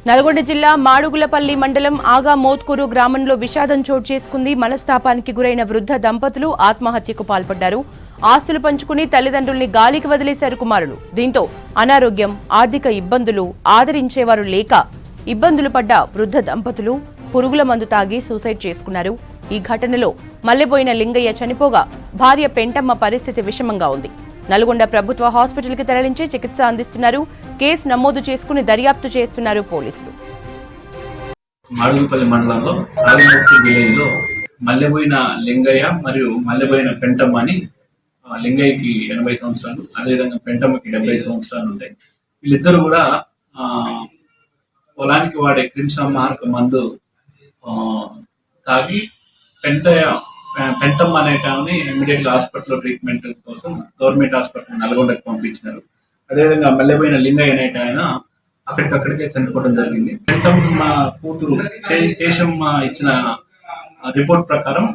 నల్గొండ జిల్లా మాడుగులపల్లి మండలం ఆగా మోత్కూరు గ్రామంలో విషాదం చోటు చేసుకుంది. మనస్తాపానికి గురైన వృద్ధ దంపతులు ఆత్మహత్యకు పాల్పడ్డారు. ఆస్తులు పంచుకుని తల్లిదండ్రుల్ని గాలికి వదిలేశారు కుమారులు. దీంతో అనారోగ్యం, ఆర్థిక ఇబ్బందులు, ఆదరించేవారు లేక ఇబ్బందులు పడ్డ వృద్ధ దంపతులు పురుగుల మందు తాగి సూసైడ్ చేసుకున్నారు. ఈ ఘటనలో మల్లెబోయిన లింగయ్య చనిపోగా భార్య పెంటమ్మ పరిస్థితి విషమంగా ఉంది. నల్గొండ ప్రభుత్వ హాస్పిటల్కి తరలించి చికిత్స అందిస్తున్నారు. కేసు నమోదు చేసుకుని దర్యాప్తు చేస్తున్నారు పోలీసులు. మాడుగుపల్లి మండలంలో రావిమూర్తి విలేజ్లో మల్లెబోయిన లింగయ్య మరియు మల్లెబోయిన పెంటమ్మ అని, లింగయ్యకి 80 సంవత్సరాలు, అదేవిధంగా పెంటమ్మకి 70 సంవత్సరాలు ఉంటాయి. వీళ్ళిద్దరు కూడా పొలానికి వాడే క్రిమిసంహారక మందు తాగి పెంటమ్మ అనేటాన్ని ఇమీడియట్ గా హాస్పిటల్లో ట్రీట్మెంట్ కోసం గవర్నమెంట్ హాస్పిటల్ నల్గొండకు పంపించినారు. అదేవిధంగా మల్లెబోయిన లింగయ్య అనేట ఆయన అక్కడికక్కడికే చనిపోవడం జరిగింది. పెంటమ్మ కూతురు కేశమ్మ ఇచ్చిన రిపోర్ట్ ప్రకారం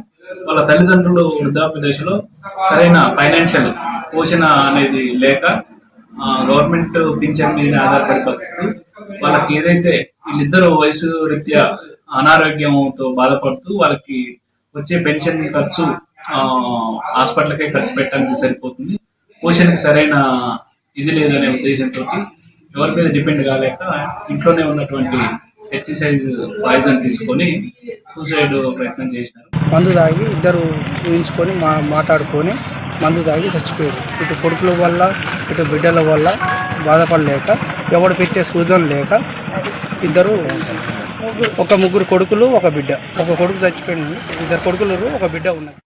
వాళ్ళ తల్లిదండ్రులు వృద్ధాప్య దశలో సరైన ఫైనాన్షియల్ పోషణ అనేది లేక గవర్నమెంట్ పింఛన్ మీద ఆధారపడి బతుకుతూ వాళ్ళకి ఏదైతే వీళ్ళిద్దరు వయసు రీత్యా అనారోగ్యంతో బాధపడుతూ వాళ్ళకి వచ్చే పెన్షన్ ఖర్చు హాస్పిటల్కే ఖర్చు పెట్టడానికి సరిపోతుంది, పోషణకి సరైన ఇది లేదనే ఉద్దేశంతో ఎవరి మీద డిపెండ్ కాలేక ఇంట్లోనే ఉన్నటువంటి పెస్టిసైడ్ పాయిజన్ తీసుకొని సూసైడ్ ప్రయత్నం చేసినారు. మందు తాగి ఇద్దరు ఊహించుకొని మాట్లాడుకొని మందు తాగి చచ్చిపోయారు. ఇటు కొడుకుల వల్ల ఇటు బిడ్డల వల్ల బాధపడలేక ఎవడు పెట్టే సూచన లేక ఇద్దరు, ఒక ముగ్గురు కొడుకులు ఒక బిడ్డ, ఒక కొడుకు చచ్చిపోయింది, ఇద్దరు కొడుకులు ఒక బిడ్డ ఉన్నది.